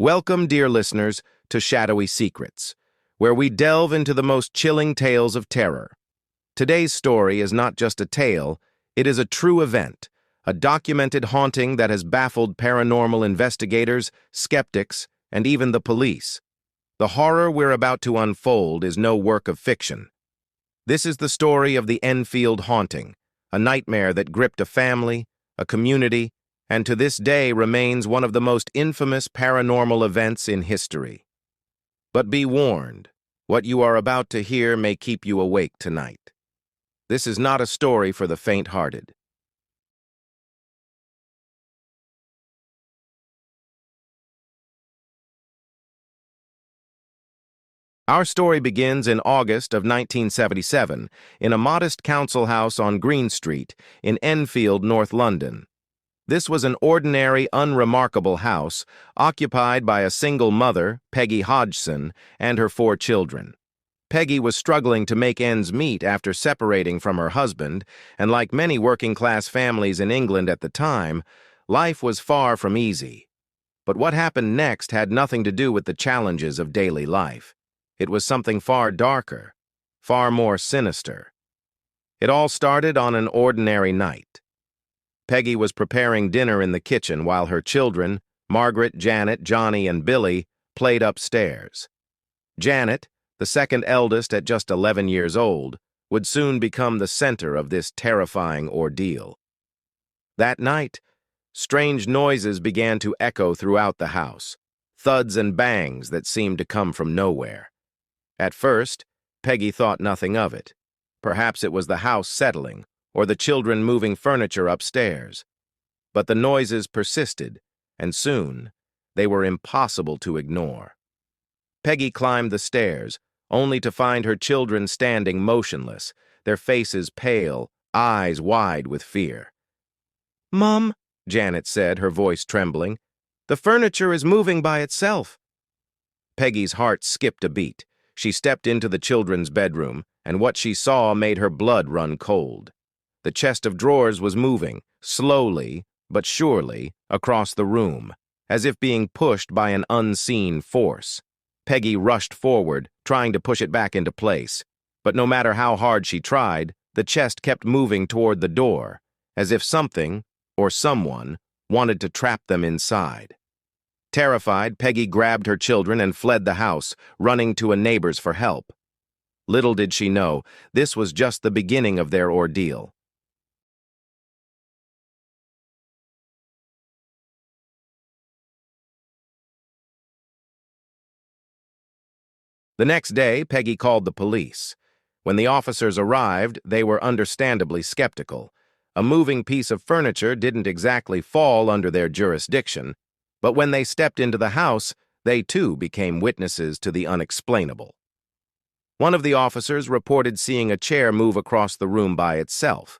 Welcome, dear listeners, to Shadowy Secrets, where we delve into the most chilling tales of terror. Today's story is not just a tale, it is a true event, a documented haunting that has baffled paranormal investigators, skeptics, and even the police. The horror we're about to unfold is no work of fiction. This is the story of the Enfield haunting, a nightmare that gripped a family, a community, and to this day remains one of the most infamous paranormal events in history. But be warned, what you are about to hear may keep you awake tonight. This is not a story for the faint-hearted. Our story begins in August of 1977 in a modest council house on Green Street in Enfield, North London. This was an ordinary, unremarkable house occupied by a single mother, Peggy Hodgson, and her 4 children. Peggy was struggling to make ends meet after separating from her husband, and like many working-class families in England at the time, life was far from easy. But what happened next had nothing to do with the challenges of daily life. It was something far darker, far more sinister. It all started on an ordinary night. Peggy was preparing dinner in the kitchen while her children, Margaret, Janet, Johnny, and Billy, played upstairs. Janet, the second eldest at just 11 years old, would soon become the center of this terrifying ordeal. That night, strange noises began to echo throughout the house, thuds and bangs that seemed to come from nowhere. At first, Peggy thought nothing of it. Perhaps it was the house settling, or the children moving furniture upstairs. But the noises persisted, and soon, they were impossible to ignore. Peggy climbed the stairs, only to find her children standing motionless, their faces pale, eyes wide with fear. "Mom," Janet said, her voice trembling, "the furniture is moving by itself." Peggy's heart skipped a beat. She stepped into the children's bedroom, and what she saw made her blood run cold. The chest of drawers was moving, slowly but surely, across the room, as if being pushed by an unseen force. Peggy rushed forward, trying to push it back into place. But no matter how hard she tried, the chest kept moving toward the door, as if something, or someone, wanted to trap them inside. Terrified, Peggy grabbed her children and fled the house, running to a neighbor's for help. Little did she know, this was just the beginning of their ordeal. The next day, Peggy called the police. When the officers arrived, they were understandably skeptical. A moving piece of furniture didn't exactly fall under their jurisdiction, but when they stepped into the house, they too became witnesses to the unexplainable. One of the officers reported seeing a chair move across the room by itself.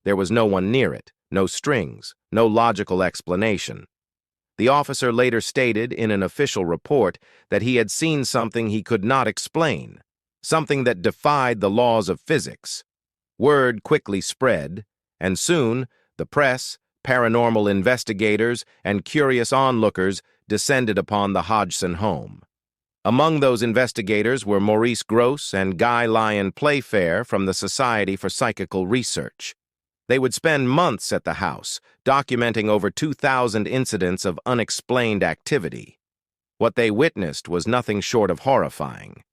There was no one near it, no strings, no logical explanation. The officer later stated in an official report that he had seen something he could not explain, something that defied the laws of physics. Word quickly spread, and soon the press, paranormal investigators, and curious onlookers descended upon the Hodgson home. Among those investigators were Maurice Gross and Guy Lyon Playfair from the Society for Psychical Research. They would spend months at the house, documenting over 2,000 incidents of unexplained activity. What they witnessed was nothing short of horrifying.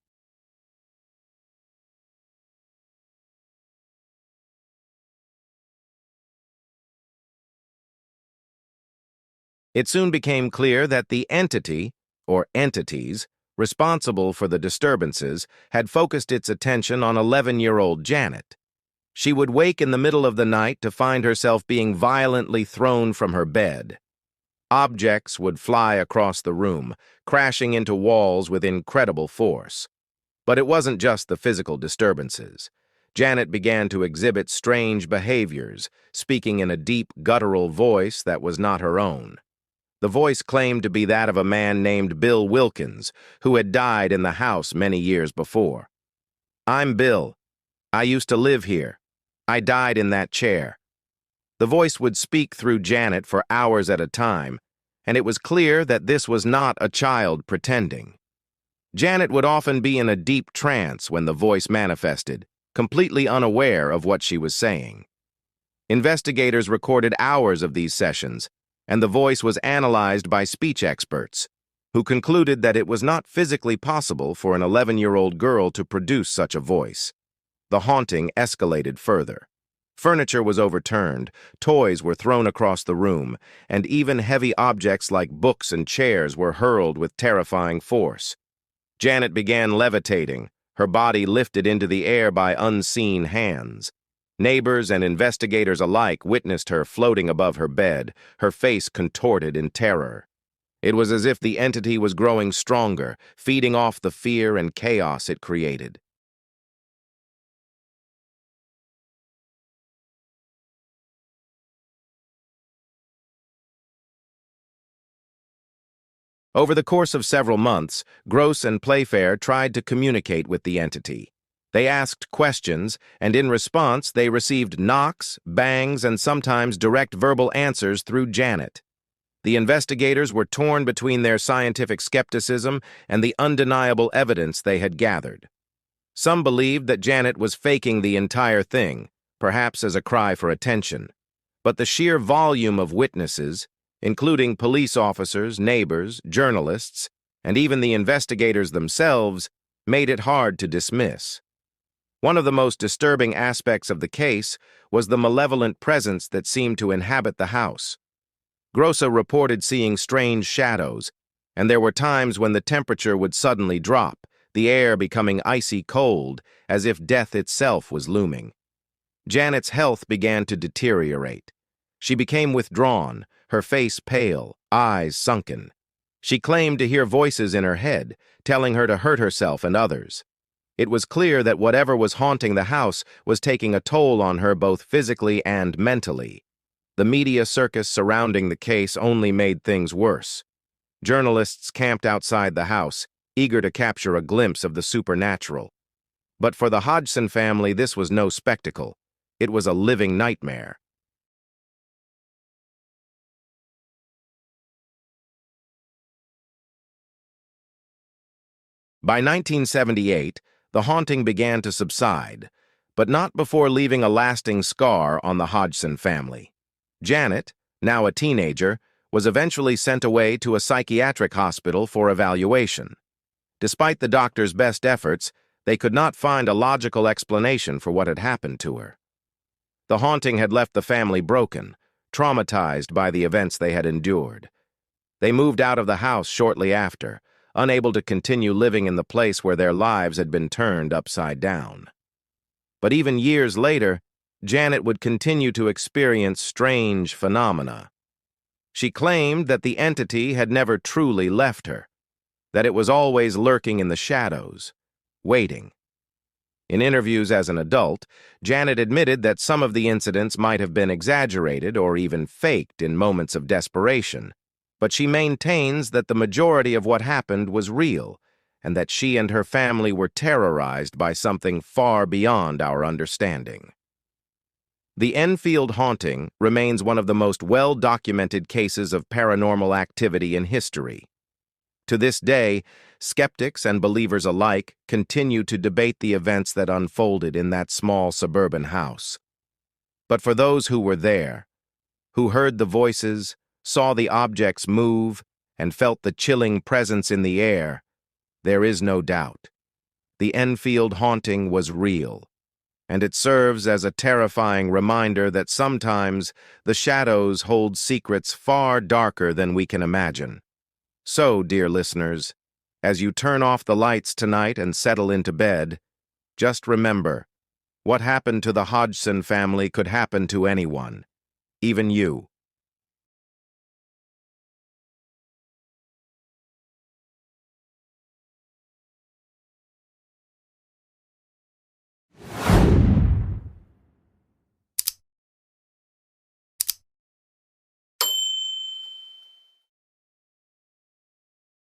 It soon became clear that the entity, or entities, responsible for the disturbances had focused its attention on 11-year-old Janet. She would wake in the middle of the night to find herself being violently thrown from her bed. Objects would fly across the room, crashing into walls with incredible force. But it wasn't just the physical disturbances. Janet began to exhibit strange behaviors, speaking in a deep, guttural voice that was not her own. The voice claimed to be that of a man named Bill Wilkins, who had died in the house many years before. "I'm Bill. I used to live here. I died in that chair." The voice would speak through Janet for hours at a time, and it was clear that this was not a child pretending. Janet would often be in a deep trance when the voice manifested, completely unaware of what she was saying. Investigators recorded hours of these sessions, and the voice was analyzed by speech experts, who concluded that it was not physically possible for an 11-year-old girl to produce such a voice. The haunting escalated further. Furniture was overturned, toys were thrown across the room, and even heavy objects like books and chairs were hurled with terrifying force. Janet began levitating, her body lifted into the air by unseen hands. Neighbors and investigators alike witnessed her floating above her bed, her face contorted in terror. It was as if the entity was growing stronger, feeding off the fear and chaos it created. Over the course of several months, Gross and Playfair tried to communicate with the entity. They asked questions, and in response, they received knocks, bangs, and sometimes direct verbal answers through Janet. The investigators were torn between their scientific skepticism and the undeniable evidence they had gathered. Some believed that Janet was faking the entire thing, perhaps as a cry for attention. But the sheer volume of witnesses, including police officers, neighbors, journalists, and even the investigators themselves, made it hard to dismiss. One of the most disturbing aspects of the case was the malevolent presence that seemed to inhabit the house. Grossa reported seeing strange shadows, and there were times when the temperature would suddenly drop, the air becoming icy cold, as if death itself was looming. Janet's health began to deteriorate. She became withdrawn, her face pale, eyes sunken. She claimed to hear voices in her head, telling her to hurt herself and others. It was clear that whatever was haunting the house was taking a toll on her both physically and mentally. The media circus surrounding the case only made things worse. Journalists camped outside the house, eager to capture a glimpse of the supernatural. But for the Hodgson family, this was no spectacle. It was a living nightmare. By 1978, the haunting began to subside, but not before leaving a lasting scar on the Hodgson family. Janet, now a teenager, was eventually sent away to a psychiatric hospital for evaluation. Despite the doctor's best efforts, they could not find a logical explanation for what had happened to her. The haunting had left the family broken, traumatized by the events they had endured. They moved out of the house shortly after, unable to continue living in the place where their lives had been turned upside down. But even years later, Janet would continue to experience strange phenomena. She claimed that the entity had never truly left her, that it was always lurking in the shadows, waiting. In interviews as an adult, Janet admitted that some of the incidents might have been exaggerated or even faked in moments of desperation, but she maintains that the majority of what happened was real, and that she and her family were terrorized by something far beyond our understanding. The Enfield haunting remains one of the most well-documented cases of paranormal activity in history. To this day, skeptics and believers alike continue to debate the events that unfolded in that small suburban house. But for those who were there, who heard the voices, saw the objects move, and felt the chilling presence in the air, there is no doubt. The Enfield haunting was real, and it serves as a terrifying reminder that sometimes the shadows hold secrets far darker than we can imagine. So, dear listeners, as you turn off the lights tonight and settle into bed, just remember, what happened to the Hodgson family could happen to anyone, even you.